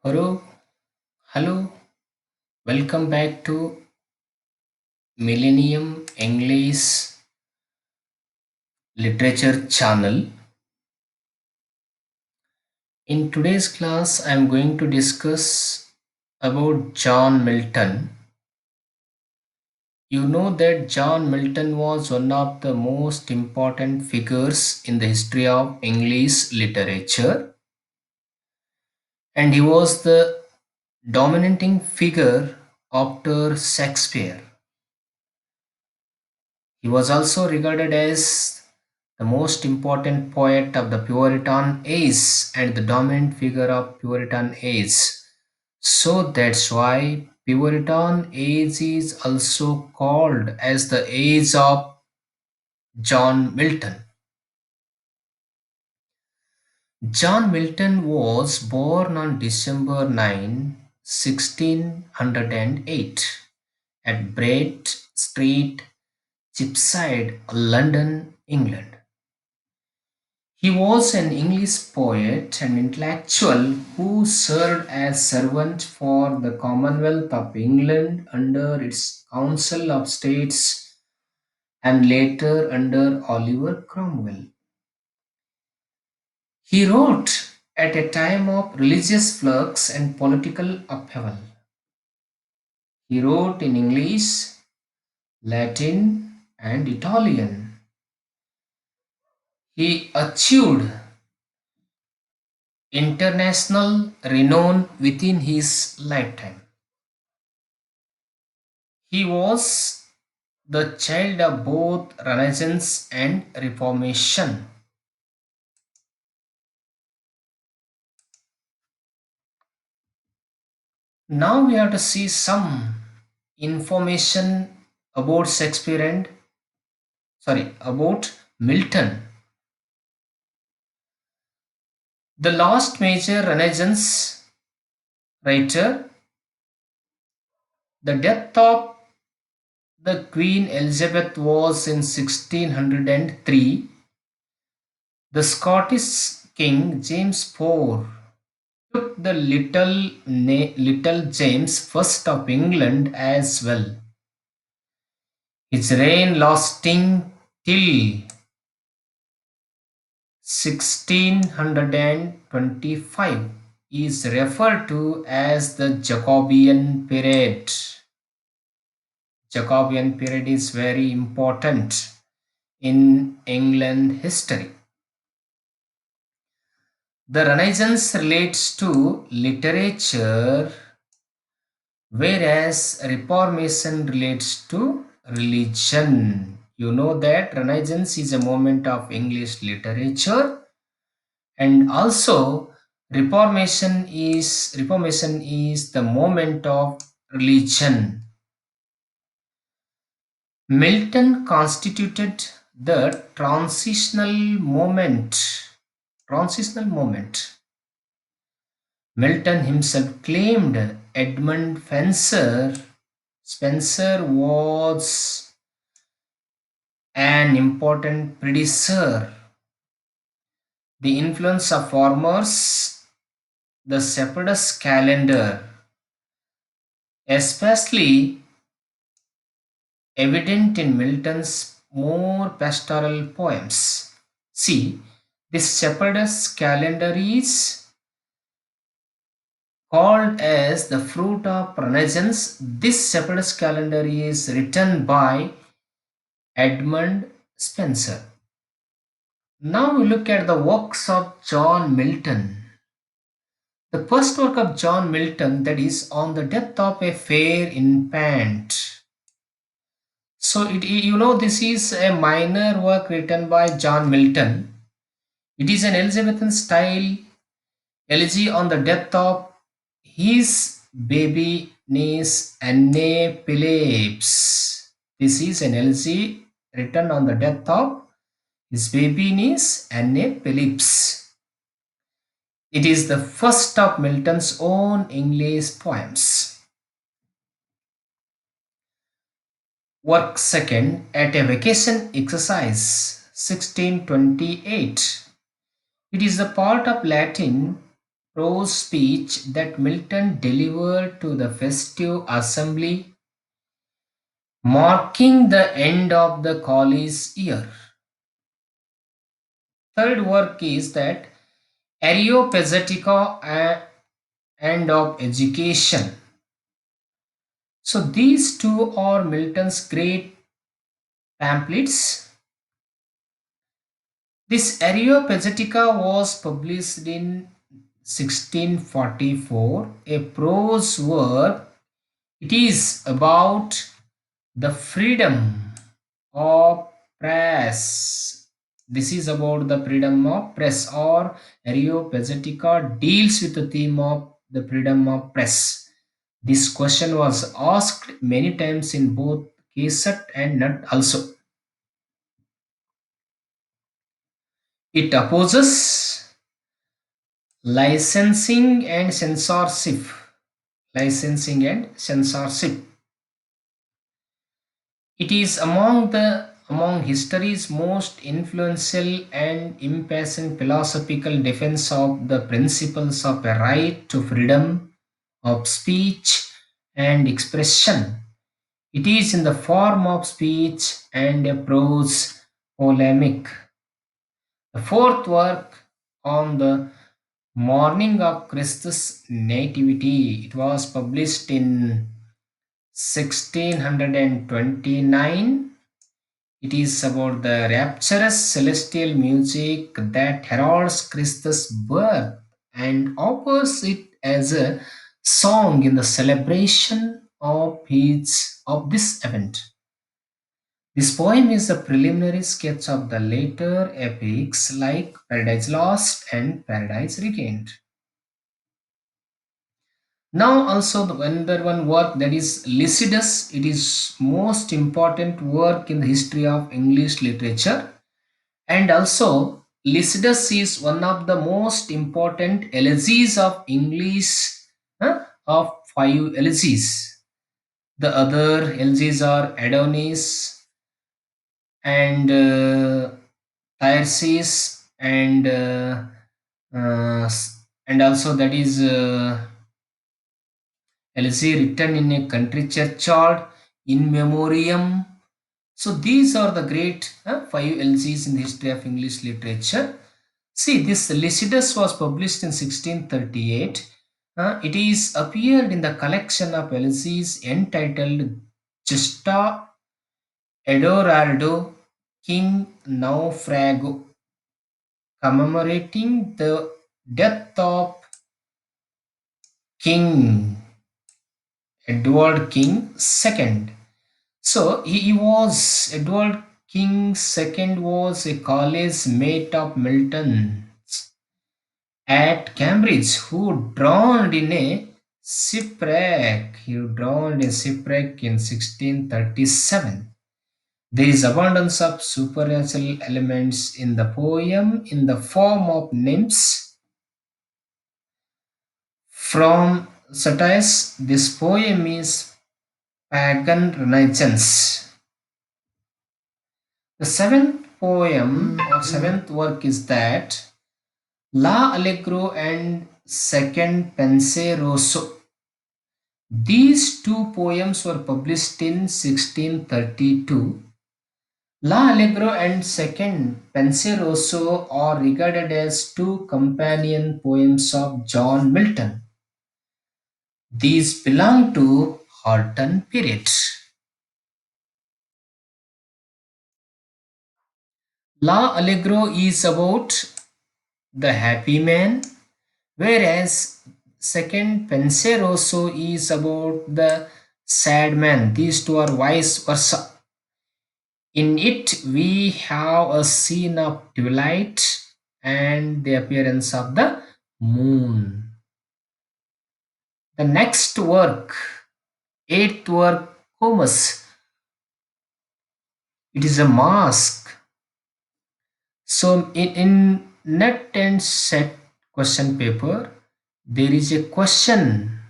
Hello, hello, welcome back to Millennium English Literature channel. In today's class, I am going to discuss about John Milton. You know that John Milton was one of the most important figures in the history of English literature, and he was the dominating figure after Shakespeare. He was also regarded as the most important poet of the Puritan age and the dominant figure of Puritan age. So that's why Puritan age is also called as the age of John Milton. John Milton was born on December 9, 1608 at Brett Street, Cheapside, London, England. He was an English poet and intellectual who served as servant for the Commonwealth of England under its Council of States and later under Oliver Cromwell. He wrote at a time of religious flux and political upheaval. He wrote in English, Latin, and Italian. He achieved international renown within his lifetime. He was the child of both Renaissance and Reformation. Now we have to see some information about Shakespeare and about Milton. The last major Renaissance writer, the death of the Queen Elizabeth was in 1603. The Scottish King James IV took the little James First of England as well. His reign lasting till 1625 is referred to as the Jacobean period. Jacobean period is very important in England history. The Renaissance relates to literature, whereas Reformation relates to religion. You know that Renaissance is a moment of English literature, and also Reformation is the moment of religion. Milton constituted the transitional moment. Milton himself claimed Edmund Spencer was an important predecessor. The influence of farmers, the Shepherd's calendar, especially evident in Milton's more pastoral poems. See, this Shepherd's calendar is called as the fruit of Renaissance. This Shepherd's calendar is written by Edmund Spencer. Now we look at the works of John Milton. The first work of John Milton, that is On the Death of a Fair Infant. So this is a minor work written by John Milton. It is an Elizabethan style elegy on the death of his baby niece Anne Phillips. This is an elegy written on the death of his baby niece Anne Phillips. It is the first of Milton's own English poems. Work second, At a Vacation Exercise, 1628. It is the part of Latin prose speech that Milton delivered to the festive assembly, marking the end of the college year. Third work is that Areopagitica and of education. So these two are Milton's great pamphlets. This Areopagitica was published in 1644, a prose work. It is about the freedom of press. This is about the freedom of press, or Areopagitica deals with the theme of the freedom of press. This question was asked many times in both Kesat and Nut also. It opposes licensing and censorship. Licensing and censorship. It is among history's most influential and impassioned philosophical defense of the principles of a right to freedom of speech and expression. It is in the form of speech and a prose polemic. The fourth work, on the morning of Christus' nativity, it was published in 1629. It is about the rapturous celestial music that heralds Christus' birth and offers it as a song in the celebration of this event. This poem is a preliminary sketch of the later epics like Paradise Lost and Paradise Regained. Now also the another one work, that is Lycidas. It is most important work in the history of English literature, and also Lycidas is one of the most important elegies of English, of five elegies. The other elegies are Adonis and Tyrsis uh, and also that is elegy written in a country churchyard in memoriam. So these are the great five elegies in the history of English literature. See, this Lycidas was published in 1638. It is appeared in the collection of elegies entitled Justa Edorardo King Naufrago, commemorating the death of King Edward King II. So he was Edward King II was a college mate of Milton at Cambridge who drowned in a shipwreck. He drowned in a shipwreck in 1637. There is abundance of supernatural elements in the poem in the form of nymphs from Satyrs. This poem is pagan renaissance. The seventh poem or seventh work is that La Allegro and Second Penseroso. These two poems were published in 1632. La Allegro and Second Penseroso are regarded as two companion poems of John Milton. These belong to Horton period. La Allegro is about the happy man, whereas Second Penseroso is about the sad man. These two are vice versa. In it, we have a scene of twilight and the appearance of the moon. The next work, eighth work, Comus. It is a mask. So in net and set question paper, there is a question,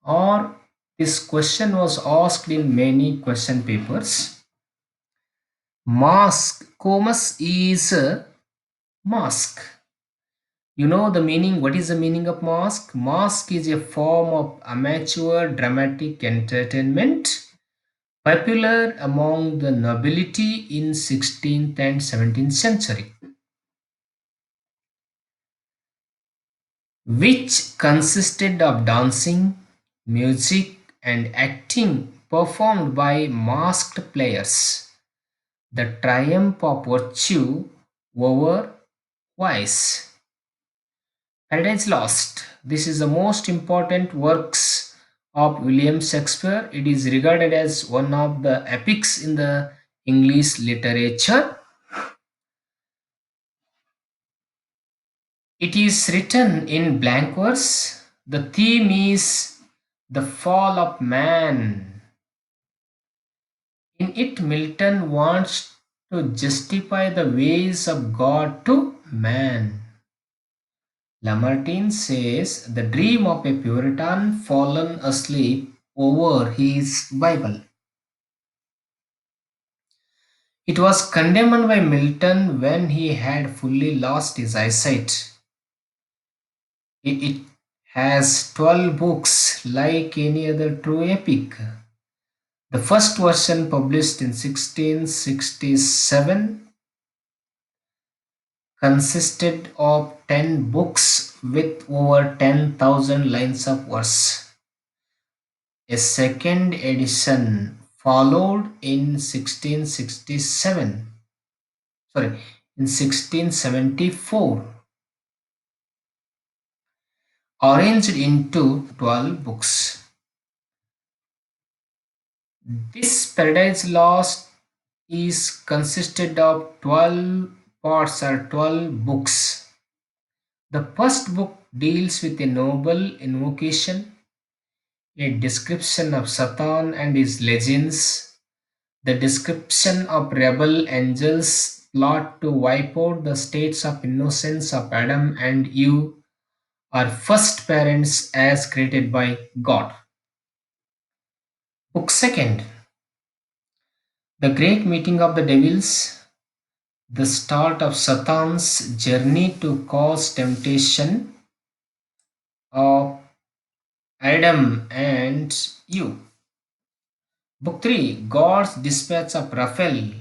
or this question was asked in many question papers. Mask. Comus is a mask. You know the meaning? What is the meaning of masque? Masque is a form of amateur dramatic entertainment popular among the nobility in 16th and 17th century, which consisted of dancing, music, and acting performed by masked players. The triumph of virtue over vice. Paradise Lost. This is the most important works of William Shakespeare. It is regarded as one of the epics in the English literature. It is written in blank verse. The theme is the fall of man. In it, Milton wants to justify the ways of God to man. Lamartine says the dream of a Puritan fallen asleep over his Bible. It was condemned by Milton when he had fully lost his eyesight. It has 12 books like any other true epic. The first version, published in 1667, consisted of 10 books with over 10,000 lines of verse. A second edition followed in 1667, sorry, in 1674, arranged into 12 books. This Paradise Lost is consisted of 12 parts or 12 books. The first book deals with a noble invocation, a description of Satan and his legends, the description of rebel angels' plot to wipe out the states of innocence of Adam and Eve, our first parents as created by God. Book second, the great meeting of the devils, the start of Satan's journey to cause temptation of Adam and Eve. Book 3, God's dispatch of Raphael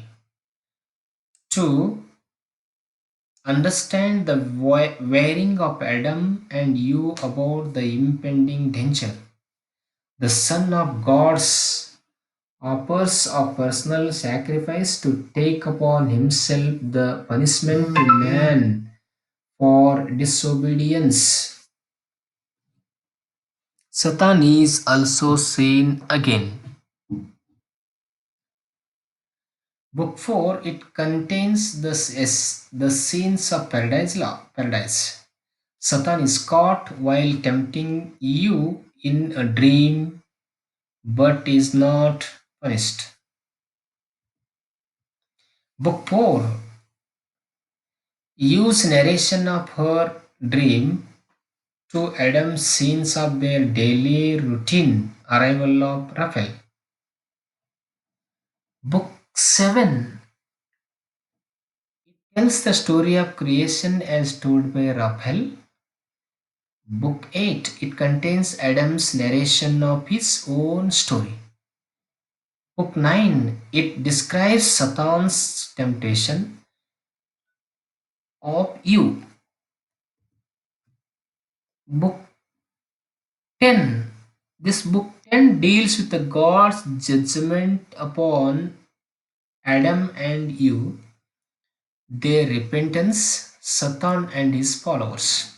to understand the wearing of Adam and Eve about the impending danger. The Son of God's offers of personal sacrifice to take upon himself the punishment to man for disobedience. Satan is also seen again. Book 4, it contains the scenes of paradise. Satan is caught while tempting you in a dream but is not punished. Book 4, use narration of her dream to Adam's scenes of their daily routine arrival of Raphael. Book 7 tells the story of creation as told by Raphael. Book 8, it contains Adam's narration of his own story. Book 9, it describes Satan's temptation of you. Book 10, this book 10 deals with the God's judgment upon Adam and Eve, their repentance, Satan and his followers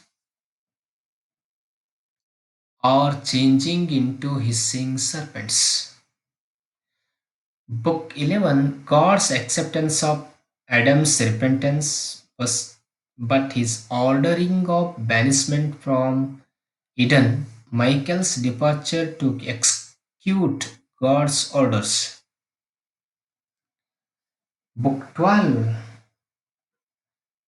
are changing into hissing serpents. Book 11, God's acceptance of Adam's repentance was but his ordering of banishment from Eden, Michael's departure to execute God's orders. Book 12,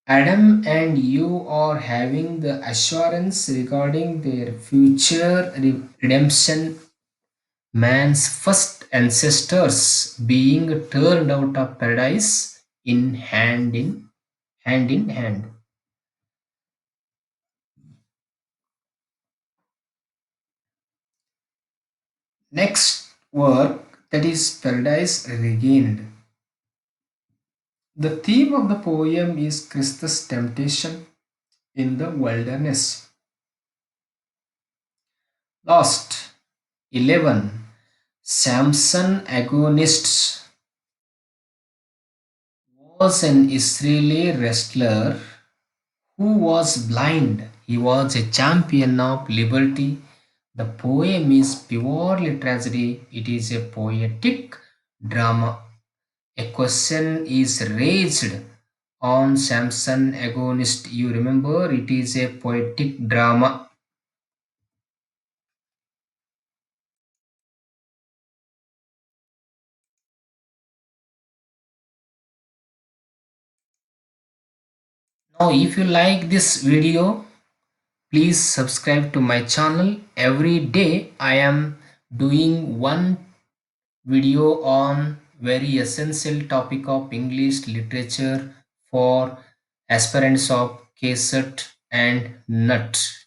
Adam and Eve are having the assurance regarding their future redemption, man's first ancestors being turned out of paradise in hand in hand. Next work, that is Paradise Regained. The theme of the poem is Christus' temptation in the wilderness. Last 11. Samson agonists was an Israeli wrestler who was blind. He was a champion of liberty. The poem is purely tragedy. It is a poetic drama. A question is raised on Samson agonist. You remember it is a poetic drama. Now if you like this video, please subscribe to my channel. Every day I am doing one video on very essential topic of English literature for aspirants of KSET and NUT.